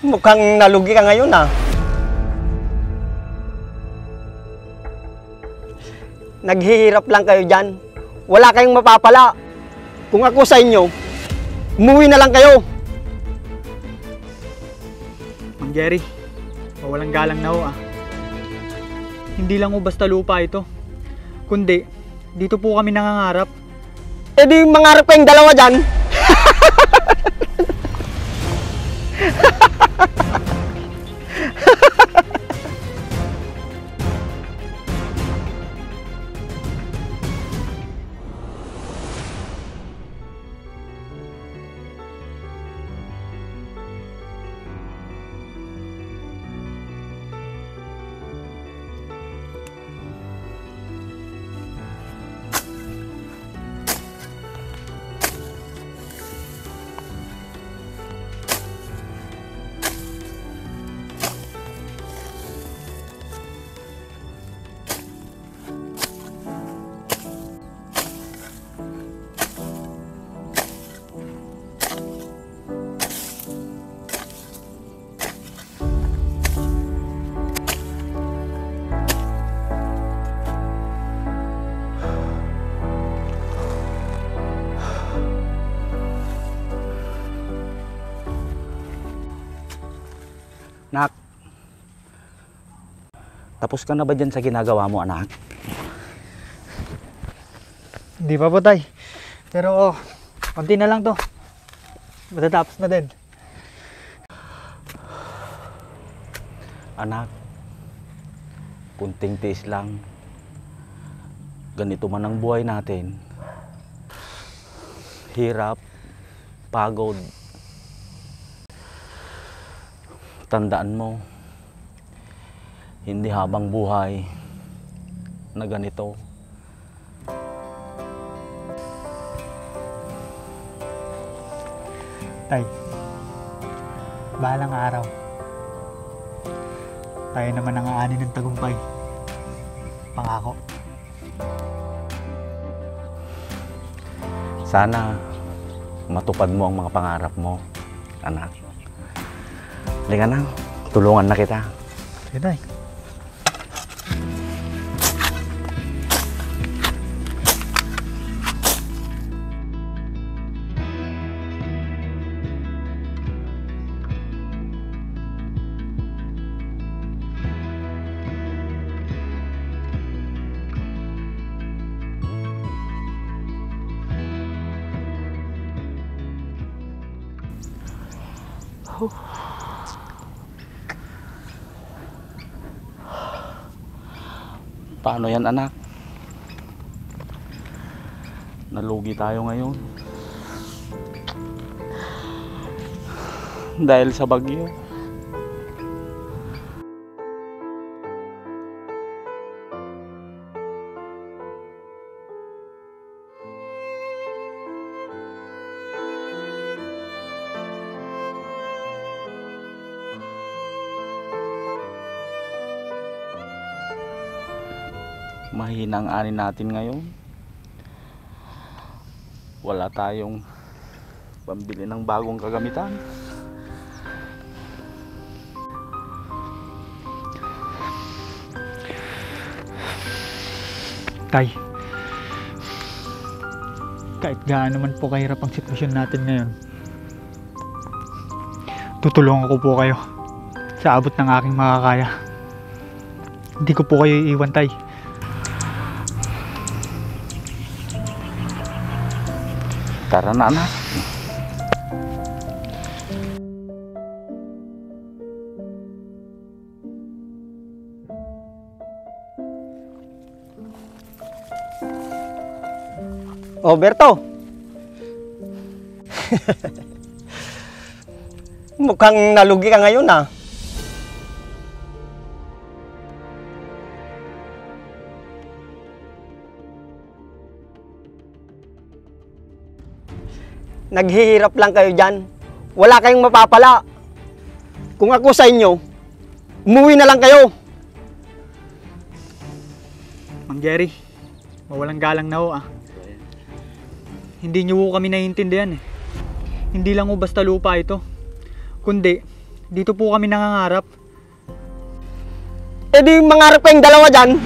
Mukhang nalugi ka ngayon ah. Naghihirap lang kayo dyan. Wala kayong mapapala. Kung ako sa inyo, umuwi na lang kayo. Mang Jerry, mawalang galang na ho ah. Hindi lang ho basta lupa ito. Kundi, dito po kami nangangarap. E di mangarap kayong dalawa dyan. Nak, tapos ka na ba dyan sa ginagawa mo, anak? Hindi pa po tay. Pero konti na lang to. Matatapos na din. Anak, kunting tiis lang. Ganito man ang buhay natin. Hirap, pagod. Tandaan mo, hindi habang buhay na ganito. Tay, bahalang araw. Tayo naman ang aani ng tagumpay. Pangako. Sana matupad mo ang mga pangarap mo, anak. Halika na, tulungan na kita. Sige tay. Paano yan, anak? Nalugi tayo ngayon. Dahil sa bagyo. Mahina ang ani natin ngayon. Wala tayong pambili ng bagong kagamitan. Tay, kahit gaano man po kahirap ang sitwasyon natin ngayon, tutulungan ko po kayo sa abot ng aking makakaya. Hindi ko po kayo iiwan, tay. Tara na, anak. Oh, Berto. Mukhang nalugi ka ngayon ah. Naghihirap lang kayo dyan. Wala kayong mapapala. Kung ako sa inyo, umuwi na lang kayo. Mang Jerry, mawalang galang na ho ah. Hindi niyo ho kami naiintindihan eh. Hindi lang ho basta lupa ito. Kundi, dito po kami nangangarap. Eh di mangarap kayong dalawa dyan.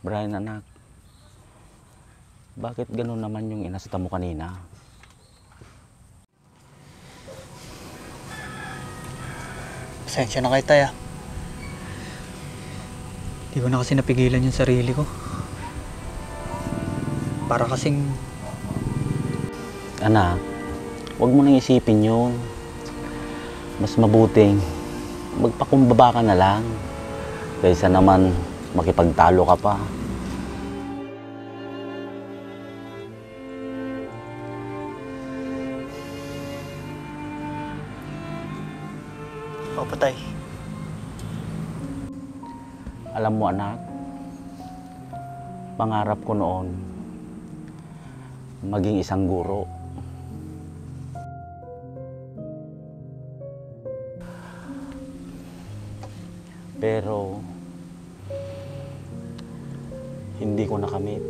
Brian, anak. Bakit ganun naman yung inasta mo kanina? Pasensya na kayo, Tay, ah. Di ko na kasi napigilan yung sarili ko. Para kasing Anak, huwag mo nang isipin yun. Mas mabuting magpakumbaba ka na lang. Kaysa naman makipagtalo ka pa. Opo, Tay. Alam mo, anak, pangarap ko noon maging isang guro. Pero hindi ko nakamit.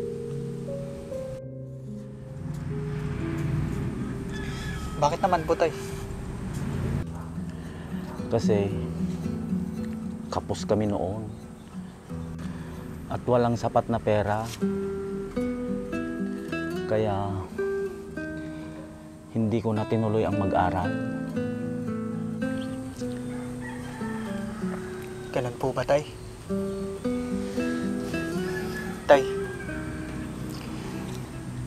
Bakit naman po, Tay? Kasi kapos kami noon at walang sapat na pera, kaya hindi ko na tinuloy ang mag-aral. Ganun po ba, Tay? Tay,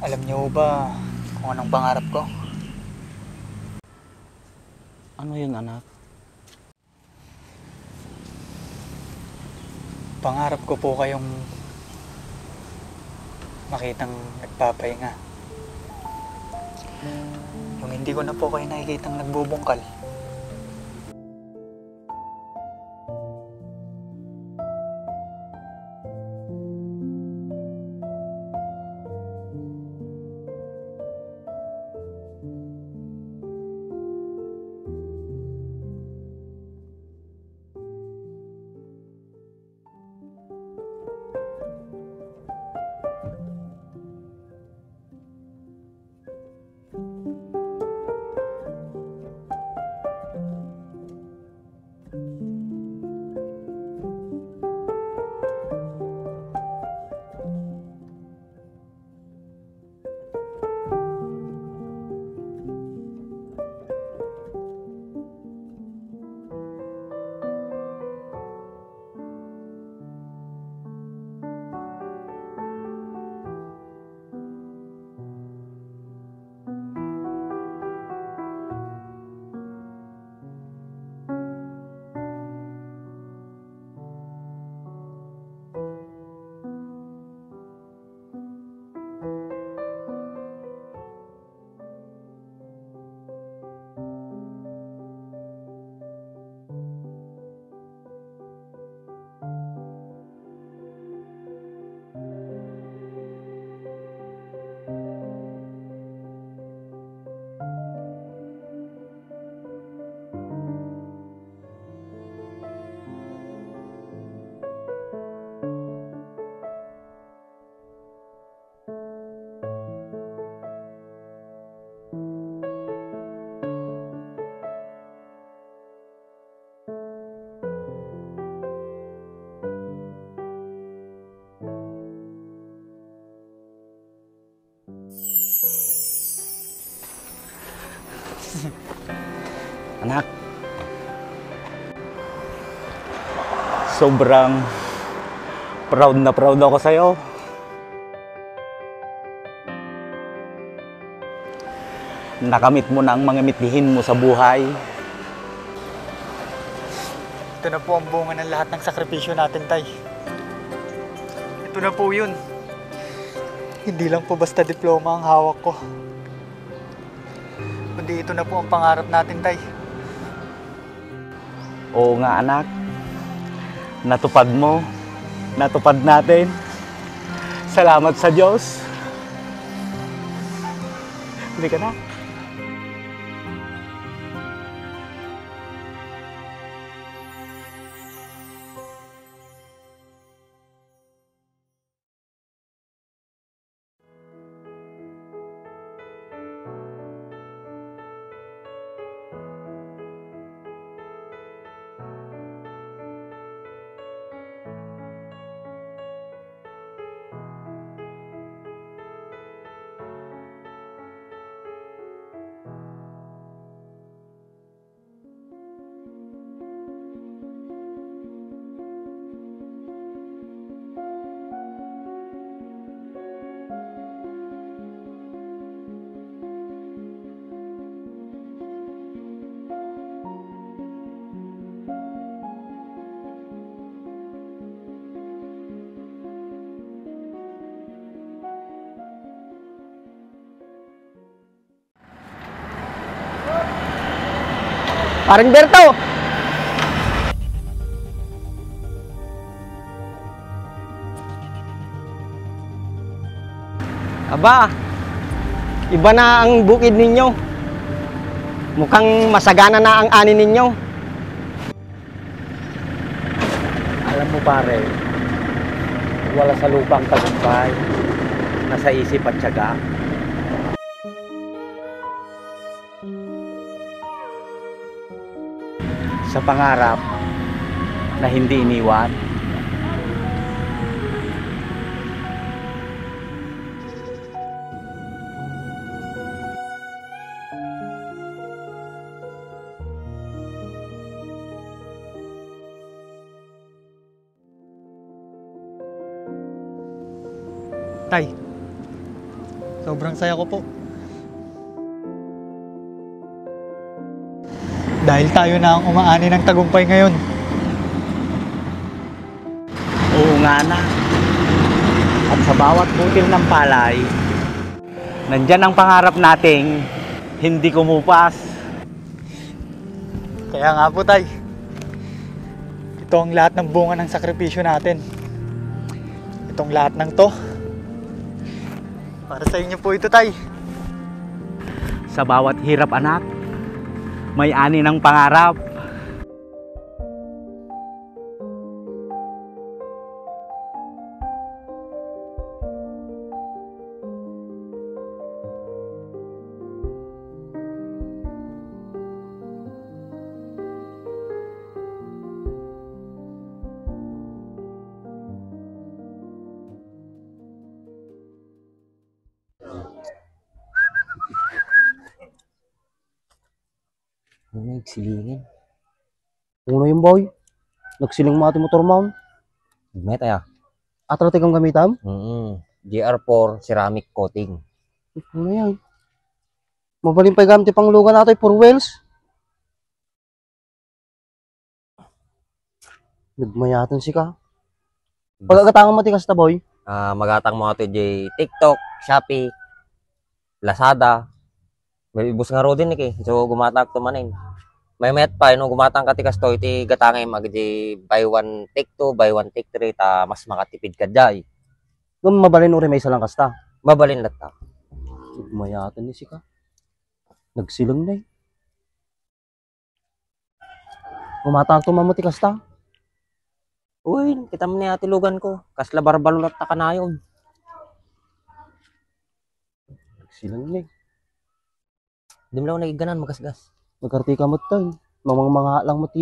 alam niyo ba kung anong pangarap ko? Ano yun, anak? Pangarap ko po kayong makitang nagpapahinga. Yung hindi ko na po kayo nakikitang nagbubungkal. Anak, sobrang proud na proud ako sa'yo. Nakamit mo na ang mga mithihin mo sa buhay. Ito na po ang bunga ng lahat ng sakripisyo natin, Tay. Ito na po yun. Hindi lang po basta diploma ang hawak ko. Kundi ito na po ang pangarap natin, Tay. Oo nga anak, natupad mo, natupad natin. Salamat sa Diyos. Hindi ka na. Paring Berto! Aba, iba na ang bukid ninyo. Mukhang masagana na ang ani ninyo. Alam mo pare, wala sa lupang tagumpay, nasa isip at tiyaga. Sa pangarap na hindi iniwan. Tay, sobrang saya ko po. Dahil tayo na ang umaani ng tagumpay ngayon. Oo nga na. At sa bawat butil ng palay, nandyan ang pangarap nating hindi kumupas. Kaya nga po, Tay. Ito ang lahat ng bunga ng sakripisyo natin. Itong lahat ng to. Para sa inyo po ito, Tay. Sa bawat hirap anak, may ani ng pangarap. Nagsilingin. Uno yung boy. Nagsiling mo ating motor mount. Met ya. Atro kang gamitam. GR4 ceramic coating. Ano yan? Mabaling pa gamit pang lugan natin for wheels. Nagmayatan si ka. Pagkakatangan mo tikas ta boy. Magatang mo ato di TikTok, Shopee, Lazada. May ibus nga ro din eh. So gumatang to manin. May met pa no gumatang ka tikas to iti gatangay mag di buy one take two, buy one take three ta mas makatipid ka jay. Kung mabalin uri may isa lang kasta. Mabalin latta. Nagmayatan ni si ka. Nagsilang na eh. Kumatang to mamuti kasta. Uy, kita mo ni ati lugan ko. Kasla barbalo latta ka na yun. Nagsilang na eh. Di mo lang nagiganan magasgas. Nagkartika mo tayo. Mamang mga lang mo ti